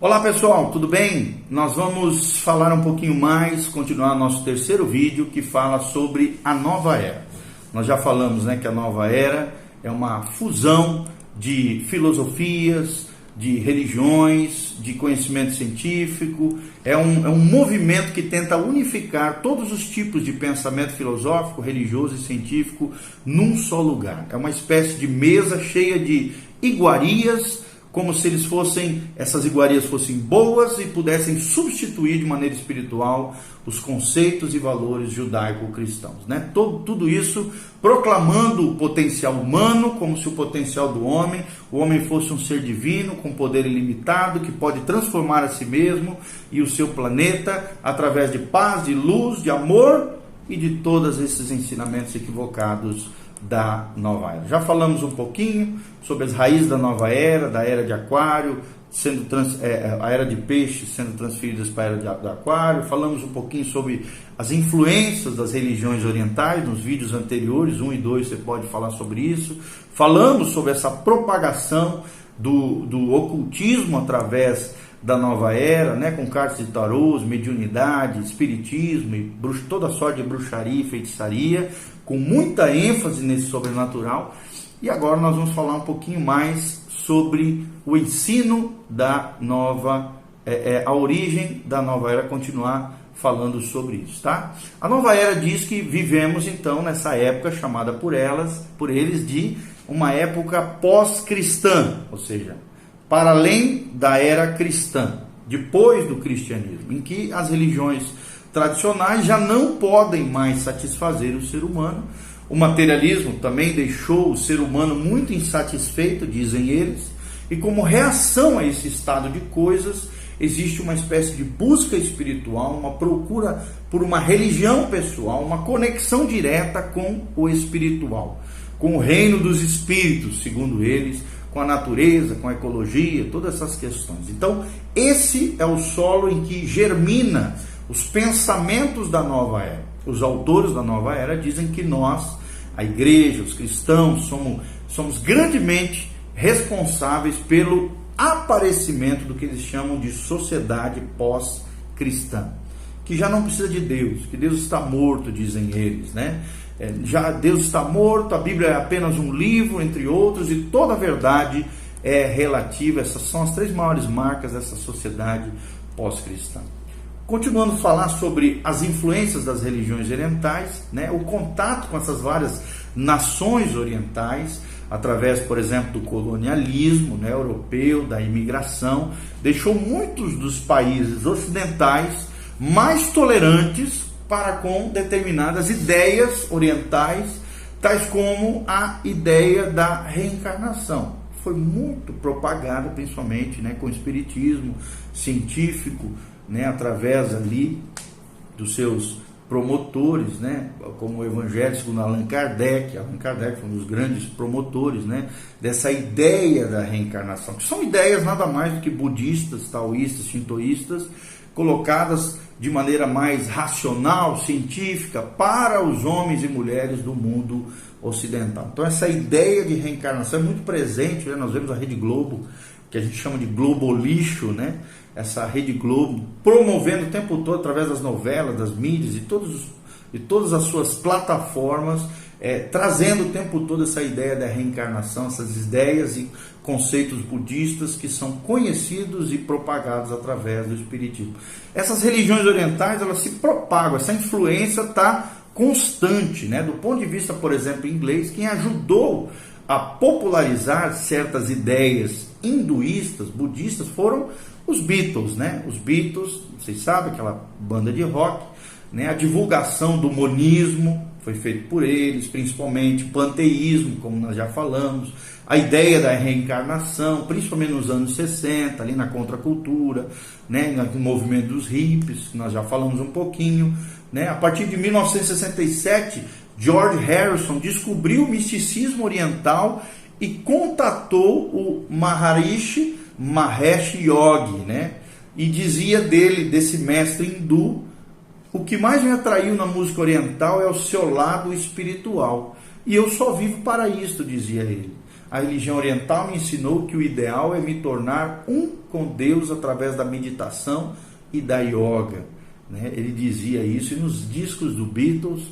Olá pessoal, tudo bem? Nós vamos falar um pouquinho mais, continuar nosso terceiro vídeo que fala sobre a nova era. Nós já falamos, que a nova era é uma fusão de filosofias, de religiões, de conhecimento científico, é um movimento que tenta unificar todos os tipos de pensamento filosófico, religioso e científico num só lugar. É uma espécie de mesa cheia de iguarias, como se essas iguarias fossem boas e pudessem substituir de maneira espiritual os conceitos e valores judaico-cristãos, Tudo isso proclamando o potencial humano, como se o potencial do homem, o homem fosse um ser divino, com poder ilimitado, que pode transformar a si mesmo e o seu planeta através de paz, de luz, de amor e de todos esses ensinamentos equivocados da nova era. Já falamos um pouquinho sobre as raízes da nova era, da era de aquário, a era de peixe sendo transferidas para a era de aquário. Falamos um pouquinho sobre as influências das religiões orientais, nos vídeos anteriores, 1 e 2 você pode falar sobre isso. Falamos sobre essa propagação do ocultismo através da nova era, com cartas de tarôs, mediunidade, espiritismo e toda sorte de bruxaria e feitiçaria, com muita ênfase nesse sobrenatural. E agora nós vamos falar um pouquinho mais sobre o ensino da nova, a origem da nova era, continuar falando sobre isso, A nova era diz que vivemos então nessa época chamada por eles de uma época pós-cristã, ou seja, para além da era cristã, depois do cristianismo, em que as religiões tradicionais já não podem mais satisfazer o ser humano. O materialismo também deixou o ser humano muito insatisfeito, dizem eles, e como reação a esse estado de coisas, existe uma espécie de busca espiritual, uma procura por uma religião pessoal, uma conexão direta com o espiritual, com o reino dos espíritos, segundo eles, com a natureza, com a ecologia, todas essas questões. Então, esse é o solo em que germina os pensamentos da nova era. Os autores da nova era dizem que nós, a igreja, os cristãos, somos grandemente responsáveis pelo aparecimento do que eles chamam de sociedade pós-cristã, que já não precisa de Deus, que Deus está morto, dizem eles, Já Deus está morto, a Bíblia é apenas um livro, entre outros, e toda a verdade é relativa. Essas são as 3 maiores marcas dessa sociedade pós-cristã. Continuando a falar sobre as influências das religiões orientais, o contato com essas várias nações orientais, através, por exemplo, do colonialismo europeu, da imigração, deixou muitos dos países ocidentais mais tolerantes para com determinadas ideias orientais, tais como a ideia da reencarnação. Foi muito propagada, principalmente com o espiritismo científico, através ali dos seus promotores, como o Evangelho segundo Allan Kardec. Allan Kardec foi um dos grandes promotores, dessa ideia da reencarnação, que são ideias nada mais do que budistas, taoístas, shintoístas, colocadas de maneira mais racional, científica, para os homens e mulheres do mundo ocidental. Então essa ideia de reencarnação é muito presente, nós vemos a Rede Globo, que a gente chama de Globo Lixo, essa Rede Globo promovendo o tempo todo, através das novelas, das mídias e todas as suas plataformas, trazendo o tempo todo essa ideia da reencarnação, essas ideias e conceitos budistas que são conhecidos e propagados através do espiritismo. Essas religiões orientais, elas se propagam, essa influência está constante, do ponto de vista, por exemplo, inglês, quem ajudou a popularizar certas ideias hinduístas, budistas, foram os Beatles, Os Beatles, vocês sabem, aquela banda de rock, A divulgação do monismo foi feito por eles, principalmente o panteísmo, como nós já falamos, a ideia da reencarnação, principalmente nos anos 60, ali na contracultura, no movimento dos hippies, que nós já falamos um pouquinho, A partir de 1967, George Harrison descobriu o misticismo oriental e contatou o Maharishi Mahesh Yogi, e dizia desse mestre hindu: o que mais me atraiu na música oriental é o seu lado espiritual, e eu só vivo para isto, dizia ele. a religião oriental me ensinou que o ideal é me tornar um com Deus através da meditação e da yoga, né? Ele dizia isso, e nos discos do Beatles,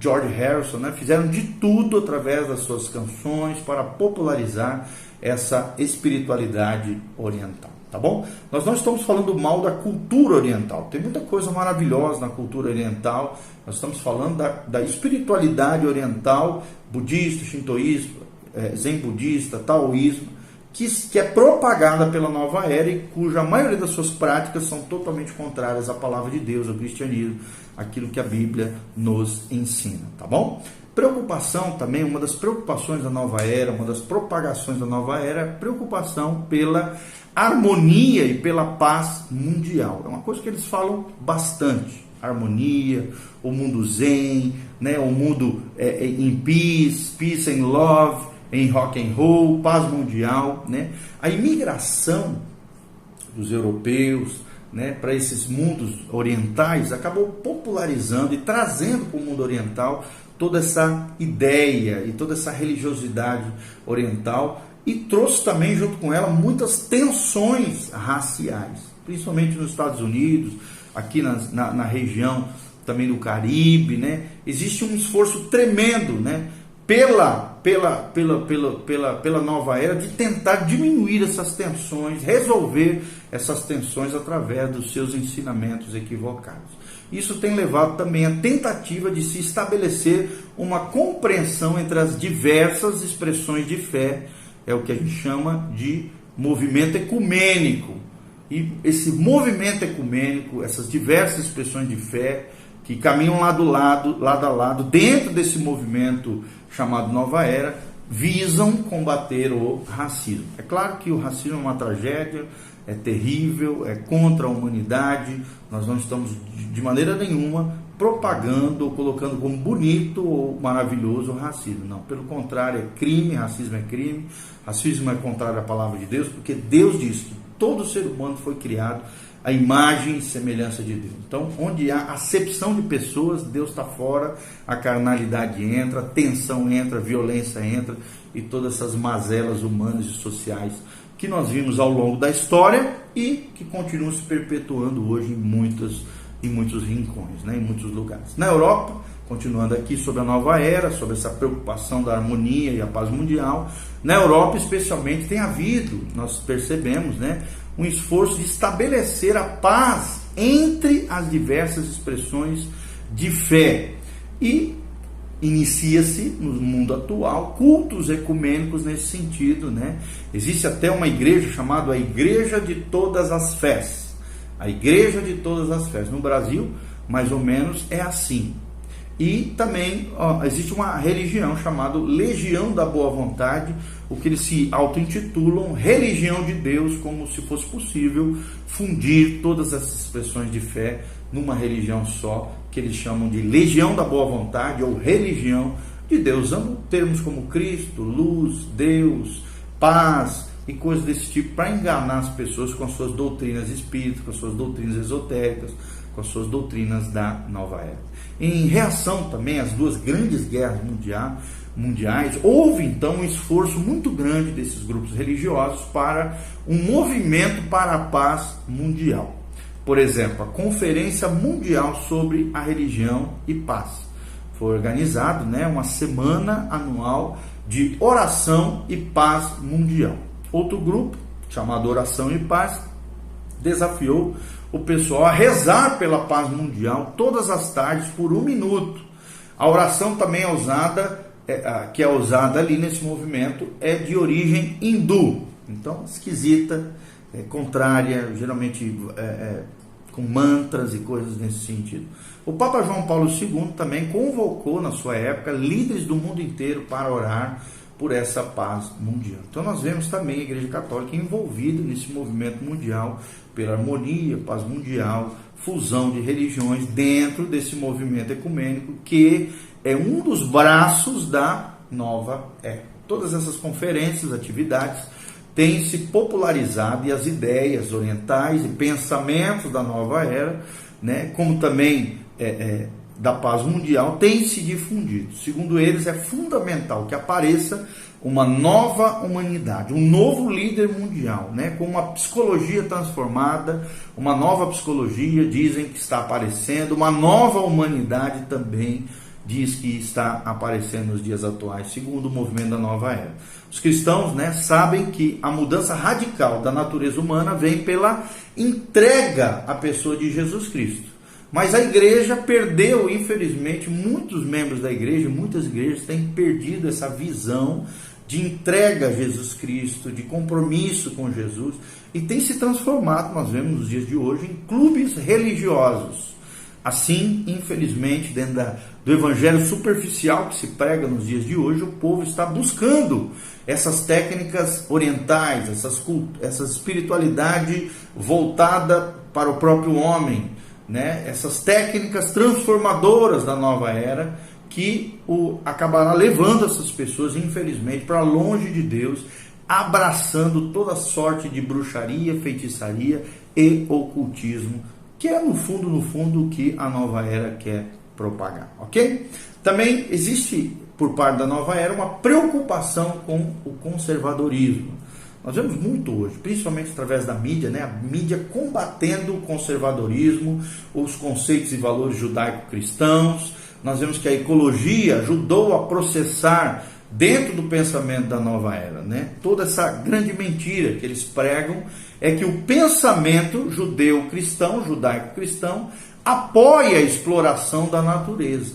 George Harrison, né, fizeram de tudo através das suas canções para popularizar essa espiritualidade oriental, tá bom? Nós não estamos falando mal da cultura oriental, tem muita coisa maravilhosa na cultura oriental. Nós estamos falando da espiritualidade oriental, budista, shintoísmo, zen budista, taoísmo, que é propagada pela nova era e cuja maioria das suas práticas são totalmente contrárias à palavra de Deus, ao cristianismo, aquilo que a Bíblia nos ensina, tá bom? Preocupação também, uma das preocupações da nova era, uma das propagações da nova era, é a preocupação pela harmonia e pela paz mundial. É uma coisa que eles falam bastante, harmonia, o mundo zen, né? O mundo em peace and love, em rock and roll, paz mundial, né? A imigração dos europeus, né, para esses mundos orientais acabou popularizando e trazendo para o mundo oriental toda essa ideia e toda essa religiosidade oriental, e trouxe também junto com ela muitas tensões raciais, principalmente nos Estados Unidos, aqui na região também do Caribe, né? Existe um esforço tremendo, né, pela nova era, de tentar diminuir essas tensões, resolver essas tensões através dos seus ensinamentos equivocados. Isso tem levado também à tentativa de se estabelecer uma compreensão entre as diversas expressões de fé, é o que a gente chama de movimento ecumênico. E esse movimento ecumênico, essas diversas expressões de fé, que caminham lado a lado, dentro desse movimento chamado Nova Era, visam combater o racismo. É claro que o racismo é uma tragédia, é terrível, é contra a humanidade. Nós não estamos de maneira nenhuma propagando ou colocando como bonito ou maravilhoso o racismo. Não, pelo contrário, é crime, racismo é contrário à palavra de Deus, porque Deus diz que todo ser humano foi criado à imagem e semelhança de Deus. Então, onde há acepção de pessoas, Deus está fora, a carnalidade entra, a tensão entra, a violência entra, e todas essas mazelas humanas e sociais que nós vimos ao longo da história e que continuam se perpetuando hoje em muitos rincões, né, em muitos lugares. Na Europa, continuando aqui sobre a nova era, sobre essa preocupação da harmonia e a paz mundial, na Europa especialmente tem havido, nós percebemos, né, um esforço de estabelecer a paz entre as diversas expressões de fé, e inicia-se no mundo atual cultos ecumênicos nesse sentido, né? Existe até uma igreja chamada a Igreja de Todas as Fés, a Igreja de Todas as Fés. No Brasil, mais ou menos, é assim. E também existe uma religião chamada Legião da Boa Vontade, o que eles se auto-intitulam Religião de Deus, como se fosse possível fundir todas essas expressões de fé numa religião só, que eles chamam de Legião da Boa Vontade ou Religião de Deus, usando termos como Cristo, luz, Deus, paz e coisas desse tipo, para enganar as pessoas com as suas doutrinas espíritas, com as suas doutrinas esotéricas, com as suas doutrinas da nova era. Em reação também às duas grandes guerras mundiais, houve então um esforço muito grande desses grupos religiosos para um movimento para a paz mundial. Por exemplo, a Conferência Mundial sobre a Religião e Paz. Foi organizado, né, uma semana anual de oração e paz mundial. Outro grupo, chamado Oração e Paz, desafiou o pessoal a rezar pela paz mundial todas as tardes por 1 minuto. A oração também é usada, que é usada ali nesse movimento, é de origem hindu. Então, esquisita, contrária, geralmente com mantras e coisas nesse sentido. O Papa João Paulo II também convocou na sua época líderes do mundo inteiro para orar por essa paz mundial. Então nós vemos também a Igreja Católica envolvida nesse movimento mundial pela harmonia, paz mundial, fusão de religiões dentro desse movimento ecumênico, que é um dos braços da nova era. Todas essas conferências, atividades, têm se popularizado, e as ideias orientais e pensamentos da nova era, né, como também da paz mundial, têm se difundido. Segundo eles, é fundamental que apareça uma nova humanidade, um novo líder mundial, né? Com uma psicologia transformada, uma nova psicologia, dizem que está aparecendo, uma nova humanidade também diz que está aparecendo nos dias atuais, segundo o movimento da nova era. Os cristãos, né, sabem que a mudança radical da natureza humana vem pela entrega à pessoa de Jesus Cristo. Mas a igreja perdeu, infelizmente, muitos membros da igreja, muitas igrejas têm perdido essa visão de entrega a Jesus Cristo, de compromisso com Jesus, e tem se transformado, nós vemos nos dias de hoje, em clubes religiosos. Assim, infelizmente, dentro do evangelho superficial que se prega nos dias de hoje, o povo está buscando essas técnicas orientais, essa espiritualidade voltada para o próprio homem, né? Essas técnicas transformadoras da nova era, que acabará levando essas pessoas, infelizmente, para longe de Deus, abraçando toda sorte de bruxaria, feitiçaria e ocultismo, que é no fundo o que a nova era quer propagar, ok? Também existe, por parte da nova era, uma preocupação com o conservadorismo. Nós vemos muito hoje, principalmente através da mídia, né? A mídia combatendo o conservadorismo, os conceitos e valores judaico-cristãos. Nós vemos que a ecologia ajudou a processar dentro do pensamento da nova era, né? Toda essa grande mentira que eles pregam é que o pensamento judeu-cristão, judaico-cristão, apoia a exploração da natureza.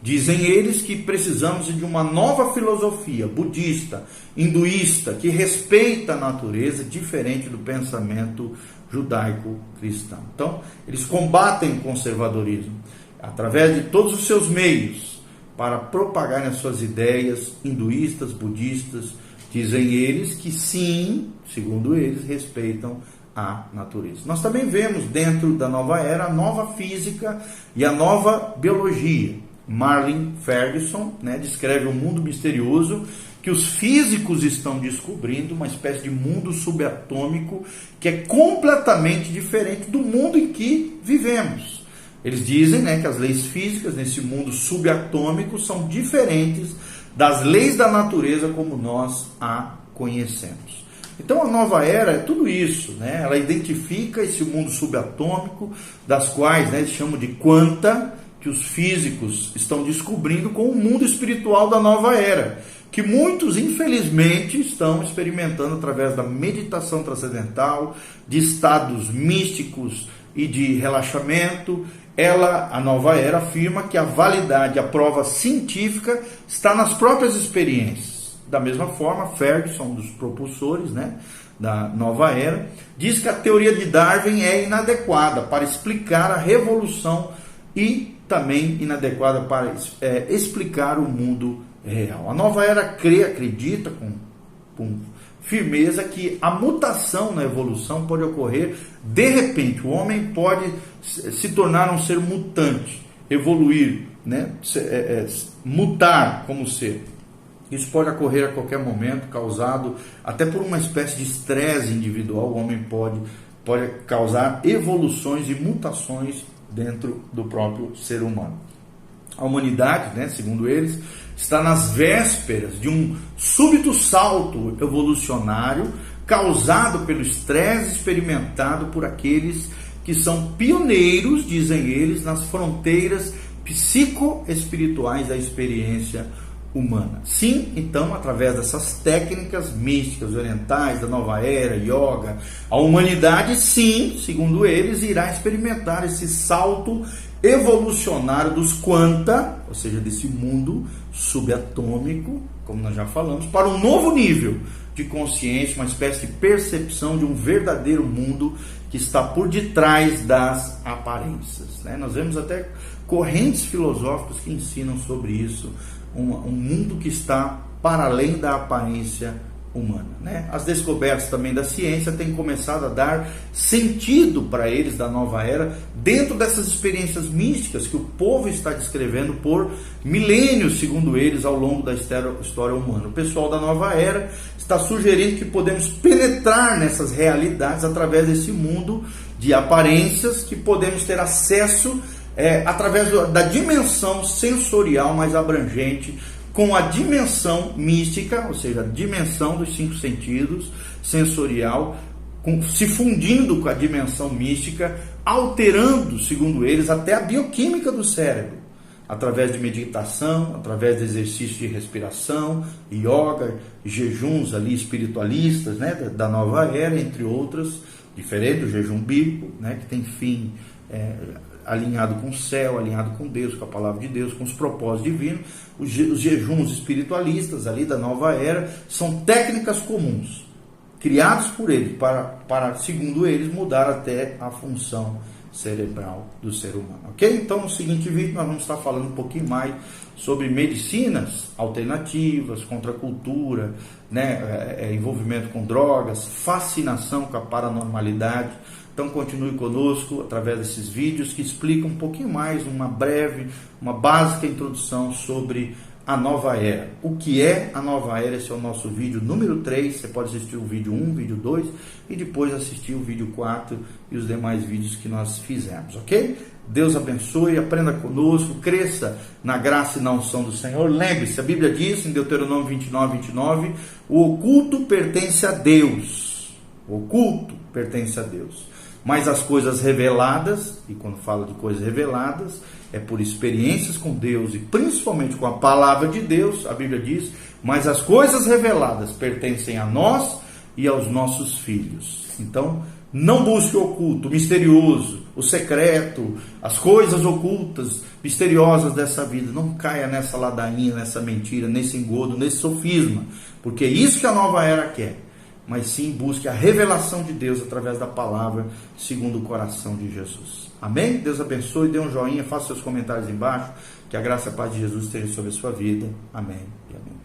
Dizem eles que precisamos de uma nova filosofia budista, hinduísta, que respeita a natureza, diferente do pensamento judaico-cristão. Então, eles combatem o conservadorismo através de todos os seus meios para propagarem as suas ideias hinduístas, budistas. Dizem eles que sim, segundo eles, respeitam a natureza. Nós também vemos dentro da nova era a nova física e a nova biologia. Marlin Ferguson, né, descreve um mundo misterioso que os físicos estão descobrindo, uma espécie de mundo subatômico que é completamente diferente do mundo em que vivemos. Eles dizem, né, que as leis físicas nesse mundo subatômico são diferentes das leis da natureza como nós a conhecemos. Então a nova era é tudo isso, né? Ela identifica esse mundo subatômico, das quais, né, eles chamam de quanta, que os físicos estão descobrindo com o mundo espiritual da nova era, que muitos, infelizmente, estão experimentando através da meditação transcendental, de estados místicos e de relaxamento. A nova era, afirma que a validade, a prova científica está nas próprias experiências. Da mesma forma, Ferguson, um dos propulsores, né, da nova era, diz que a teoria de Darwin é inadequada para explicar a revolução e também inadequada para explicar o mundo real. A nova era acredita com firmeza que a mutação na evolução pode ocorrer de repente. O homem pode se tornar um ser mutante, evoluir, né? Mutar como ser. Isso pode ocorrer a qualquer momento, causado até por uma espécie de estresse individual. O homem pode causar evoluções e mutações dentro do próprio ser humano. A humanidade, né, segundo eles, está nas vésperas de um súbito salto evolucionário causado pelo estresse experimentado por aqueles que são pioneiros, dizem eles, nas fronteiras psicoespirituais da experiência humana. Sim, então, através dessas técnicas místicas orientais, da nova era, yoga, a humanidade, sim, segundo eles, irá experimentar esse salto evolucionário dos quanta, ou seja, desse mundo subatômico, como nós já falamos, para um novo nível de consciência, uma espécie de percepção de um verdadeiro mundo que está por detrás das aparências, né? Nós vemos até correntes filosóficas que ensinam sobre isso, um mundo que está para além da aparência humana, né? As descobertas também da ciência têm começado a dar sentido para eles da nova era dentro dessas experiências místicas que o povo está descrevendo por milênios, segundo eles, ao longo da história humana. O pessoal da nova era está sugerindo que podemos penetrar nessas realidades através desse mundo de aparências, que podemos ter acesso através da dimensão sensorial mais abrangente com a dimensão mística, ou seja, a dimensão dos 5 sentidos, sensorial, se fundindo com a dimensão mística, alterando, segundo eles, até a bioquímica do cérebro, através de meditação, através de exercício de respiração, yoga, jejuns ali espiritualistas, né, da nova era, entre outras, diferente do jejum bíblico, né, que tem fim alinhado com o céu, alinhado com Deus, com a palavra de Deus, com os propósitos divinos. Os jejuns espiritualistas ali da nova era são técnicas comuns, criados por eles, para, segundo eles, mudar até a função cerebral do ser humano, ok? Então, no seguinte vídeo, nós vamos estar falando um pouquinho mais sobre medicinas alternativas, contra a cultura, né, envolvimento com drogas, fascinação com a paranormalidade. Então, continue conosco através desses vídeos que explicam um pouquinho mais, uma básica introdução sobre a nova era. O que é a nova era? Esse é o nosso vídeo número 3. Você pode assistir o vídeo 1, vídeo 2 e depois assistir o vídeo 4 e os demais vídeos que nós fizemos, ok? Deus abençoe, aprenda conosco, cresça na graça e na unção do Senhor. Lembre-se, a Bíblia diz em Deuteronômio 29, o oculto pertence a Deus. O oculto pertence a Deus. Mas as coisas reveladas, e quando fala de coisas reveladas, é por experiências com Deus e principalmente com a palavra de Deus, a Bíblia diz, mas as coisas reveladas pertencem a nós e aos nossos filhos. Então, não busque o oculto, o misterioso, o secreto, as coisas ocultas, misteriosas dessa vida. Não caia nessa ladainha, nessa mentira, nesse engodo, nesse sofisma, porque é isso que a nova era quer. Mas sim busque a revelação de Deus através da palavra, segundo o coração de Jesus. Amém? Deus abençoe, dê um joinha, faça seus comentários embaixo, que a graça e a paz de Jesus esteja sobre a sua vida. Amém e amém.